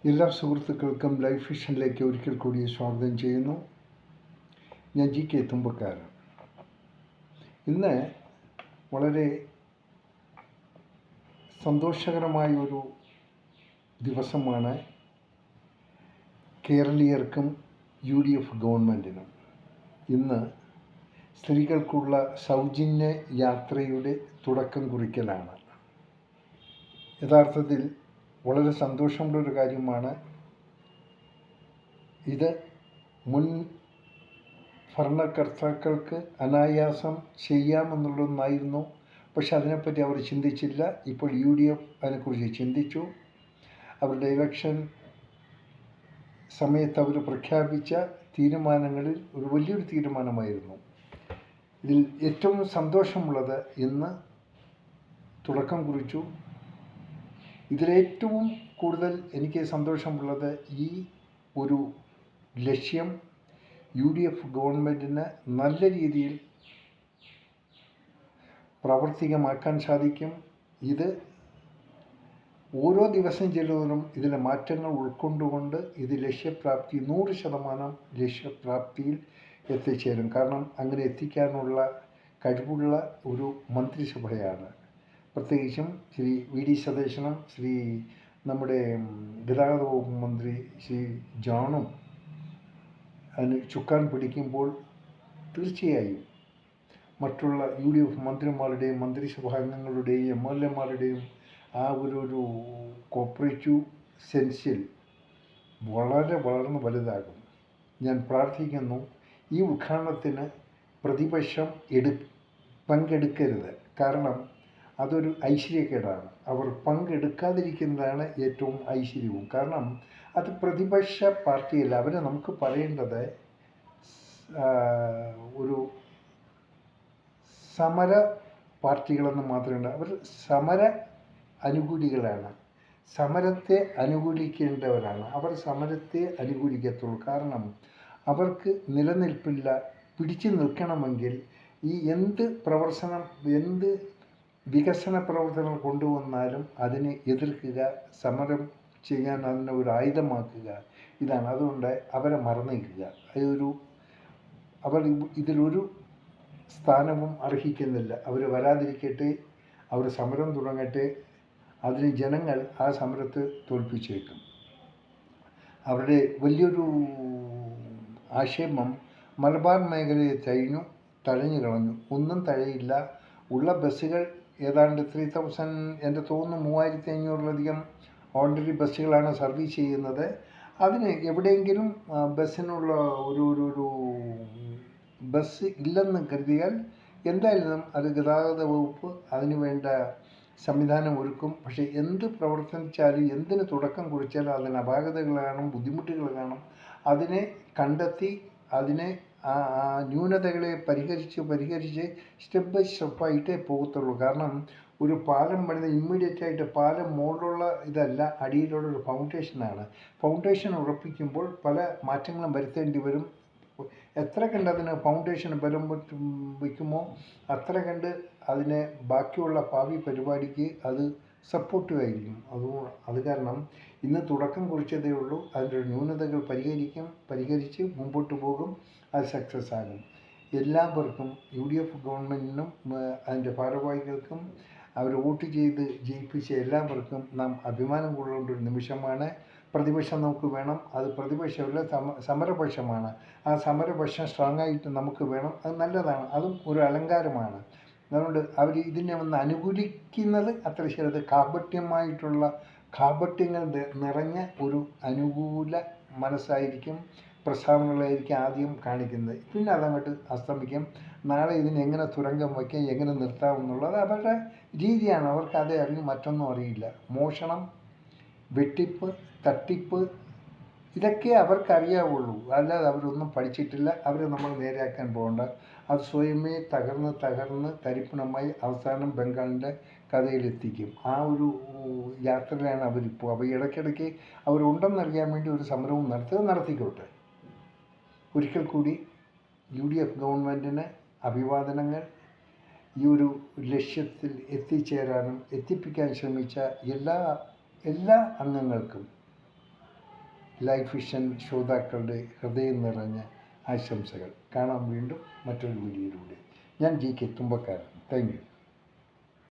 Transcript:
എല്ലാ സുഹൃത്തുക്കൾക്കും ലൈഫ് വിഷനിലേക്ക് ഒരിക്കൽ കൂടി സ്വാഗതം ചെയ്യുന്നു. ഞാൻ GK തുമ്പക്കാരൻ. ഇന്ന് വളരെ സന്തോഷകരമായ ഒരു ദിവസമാണ് കേരളീയർക്കും UDF ഗവൺമെൻറ്റിനും. ഇന്ന് സ്ത്രീകൾക്കുള്ള സൗജന്യ യാത്രയുടെ തുടക്കം കുറിക്കലാണ്. യഥാർത്ഥത്തിൽ വളരെ സന്തോഷമുള്ളൊരു കാര്യമാണ്. ഇത് മുൻ ഭരണകർത്താക്കൾക്ക് അനായാസം ചെയ്യാമെന്നുള്ളതൊന്നായിരുന്നു. പക്ഷെ അതിനെപ്പറ്റി അവർ ചിന്തിച്ചില്ല. ഇപ്പോൾ UDF അതിനെക്കുറിച്ച് ചിന്തിച്ചു. അവരുടെ ഇലക്ഷൻ സമയത്ത് അവർ പ്രഖ്യാപിച്ച തീരുമാനങ്ങളിൽ ഒരു വലിയൊരു തീരുമാനമായിരുന്നു. ഇതിൽ ഏറ്റവും സന്തോഷമുള്ളത് ഇന്ന് തുടക്കം കുറിച്ചു. ഇതിലേറ്റവും കൂടുതൽ എനിക്ക് സന്തോഷമുള്ളത് ഈ ഒരു ലക്ഷ്യം UDF ഗവൺമെൻറ്റിന് നല്ല രീതിയിൽ പ്രാവർത്തികമാക്കാൻ സാധിക്കും. ഇത് ഓരോ ദിവസം ചെല്ലുന്നതിനും ഇതിലെ മാറ്റങ്ങൾ ഉൾക്കൊണ്ടുകൊണ്ട് ഇത് ലക്ഷ്യപ്രാപ്തി 100% ലക്ഷ്യപ്രാപ്തിയിൽ എത്തിച്ചേരും. കാരണം അങ്ങനെ എത്തിക്കാനുള്ള കഴിവുള്ള ഒരു മന്ത്രിസഭയാണ്. പ്രത്യേകിച്ചും ശ്രീ VD സതീശനും നമ്മുടെ ഗതാഗത വകുപ്പ് മന്ത്രി ശ്രീ ജോണും അതിന് ചുക്കാൻ പിടിക്കുമ്പോൾ തീർച്ചയായും മറ്റുള്ള UDF മന്ത്രിമാരുടെയും മന്ത്രിസഭാംഗങ്ങളുടെയും MLAമാരുടെയും ആ ഒരു കോപ്പറേറ്റീവ് സെൻസിൽ വളരെ വളർന്ന് വലുതാകും. ഞാൻ പ്രാർത്ഥിക്കുന്നു ഈ ഉദ്ഘാടനത്തിന് പ്രതിപക്ഷം പങ്കെടുക്കരുത്. കാരണം അതൊരു ഐശ്വര്യക്കേടാണ്. അവർ പങ്കെടുക്കാതിരിക്കുന്നതാണ് ഏറ്റവും ഐശ്വര്യവും. കാരണം അത് പ്രതിപക്ഷ പാർട്ടിയല്ല. അവരെ നമുക്ക് പറയേണ്ടത് ഒരു സമര പാർട്ടികളെന്ന് മാത്രമല്ല, അവർ സമര അനുകൂലികളാണ്. സമരത്തെ അനുകൂലിക്കേണ്ടവരാണ്. അവർ സമരത്തെ അനുകൂലിക്കത്തുള്ളൂ. കാരണം അവർക്ക് നിലനിൽപ്പില്ല. പിടിച്ചു നിൽക്കണമെങ്കിൽ ഈ എന്ത് വികസന പ്രവർത്തനങ്ങൾ കൊണ്ടുവന്നാലും അതിനെ എതിർക്കുക, സമരം ചെയ്യാൻ അതിനെ ഒരു ആയുധമാക്കുക, ഇതാണ്. അതുകൊണ്ട് അവരെ മറന്നേക്കുക. അവർ ഇതിലൊരു സ്ഥാനവും അർഹിക്കുന്നില്ല. അവർ വരാതിരിക്കട്ടെ, അവർ സമരം തുടങ്ങട്ടെ. അതിന് ജനങ്ങൾ ആ സമരത്തെ തോൽപ്പിച്ചേക്കും. അവരുടെ വലിയൊരു ആക്ഷേപം മലബാർ മേഖലയെ തഴഞ്ഞു കളഞ്ഞു. ഒന്നും തഴയില്ല. ഉള്ള ബസ്സുകൾ ഏതാണ്ട് 3000, എൻ്റെ തോന്നുന്നു 3500-ലധികം ഓർഡിനറി ബസ്സുകളാണ് സർവീസ് ചെയ്യുന്നത്. അതിന് എവിടെയെങ്കിലും ബസ്സിനുള്ള ഒരു ബസ് ഇല്ലെന്ന് കരുതിയാൽ എന്തായാലും അത് ഗതാഗത വകുപ്പ് അതിന് വേണ്ട സംവിധാനം ഒരുക്കും. പക്ഷേ എന്ത് പ്രവർത്തിച്ചാലും എന്തിന് തുടക്കം കുറിച്ചാലും അതിന് അപാകതകൾ കാണും, ബുദ്ധിമുട്ടുകൾ കാണും. അതിനെ കണ്ടെത്തി അതിനെ ആ ന്യൂനതകളെ പരിഹരിച്ച് സ്റ്റെപ്പ് ബൈ സ്റ്റെപ്പായിട്ടേ പോകത്തുള്ളൂ. കാരണം ഒരു പാലം പണിത് ഇമ്മീഡിയറ്റായിട്ട് പാലം മുകളിലുള്ള ഇതല്ല, അടിയിലുള്ള ഒരു ഫൗണ്ടേഷനാണ്. ഫൗണ്ടേഷൻ ഉറപ്പിക്കുമ്പോൾ പല മാറ്റങ്ങളും വരുത്തേണ്ടി വരും. എത്ര കണ്ട് അതിന് ഫൗണ്ടേഷൻ ബലം വയ്ക്കുമോ അത്ര കണ്ട് അതിനെ ബാക്കിയുള്ള ഭാവി പരിപാടിക്ക് അത് സപ്പോർട്ടീവായിരിക്കും. അത് കാരണം ഇന്ന് തുടക്കം കുറിച്ചതേ ഉള്ളൂ. അതിൻ്റെ ന്യൂനതകൾ പരിഹരിച്ച് മുമ്പോട്ട് പോകും. അത് സക്സസ് ആകും. എല്ലാവർക്കും UDF ഗവൺമെൻറ്റിനും അതിൻ്റെ ഭാരവാഹികൾക്കും അവർ വോട്ട് ചെയ്ത് ജയിപ്പിച്ച എല്ലാവർക്കും നാം അഭിമാനം കൊള്ളേണ്ട ഒരു നിമിഷമാണ്. പ്രതിപക്ഷം നമുക്ക് വേണം. അത് പ്രതിപക്ഷമല്ല, സമരപക്ഷമാണ്. ആ സമരപക്ഷം സ്ട്രോങ് ആയിട്ട് നമുക്ക് വേണം. അത് നല്ലതാണ്. അതും ഒരു അലങ്കാരമാണ്. അതുകൊണ്ട് അവർ ഇതിനെ ഒന്ന് അനുകൂലിക്കുന്നത് അത്ര ശരിയത്. കാപട്യങ്ങൾ നിറഞ്ഞ ഒരു അനുകൂല മനസ്സായിരിക്കും, പ്രസ്താവനകളായിരിക്കും ആദ്യം കാണിക്കുന്നത്. പിന്നെ അതങ്ങോട്ട് അസ്തമിക്കും. നാളെ ഇതിന് എങ്ങനെ തുരങ്കം വയ്ക്കാം, എങ്ങനെ നിർത്താമെന്നുള്ളത് അവരുടെ രീതിയാണ്. അവർക്ക് അതേ അറിയും, മറ്റൊന്നും അറിയില്ല. മോഷണം, വെട്ടിപ്പ്, തട്ടിപ്പ്, ഇതൊക്കെ അവർക്കറിയാവുള്ളൂ. അല്ലാതെ അവരൊന്നും പഠിച്ചിട്ടില്ല. അവരെ നമ്മൾ നേരെയാക്കാൻ പോകണ്ട. അത് സ്വയമേ തകർന്ന് തരിപ്പണമായി അവസാനം ബംഗാളിൻ്റെ കഥയിലെത്തിക്കും. ആ ഒരു യാത്രയിലാണ് അവരിപ്പോൾ. അപ്പോൾ ഇടയ്ക്കിടയ്ക്ക് അവരുണ്ടെന്നറിയാൻ വേണ്ടി ഒരു സമരവും നടത്തിക്കോട്ടെ. ഒരിക്കൽ കൂടി UDF ഗവൺമെൻറ്റിന് അഭിവാദനങ്ങൾ. ഈ ഒരു ലക്ഷ്യത്തിൽ എത്തിച്ചേരാനും എത്തിപ്പിക്കാൻ ശ്രമിച്ച എല്ലാ അംഗങ്ങൾക്കും ലൈഫ് വിഷൻ ശ്രോതാക്കളുടെ ഹൃദയം നിറഞ്ഞ ആശംസകൾ. കാണാം വീണ്ടും മറ്റൊരു വീഡിയോയിലൂടെ. ഞാൻ GK തുമ്പക്കാരൻ. Thank you.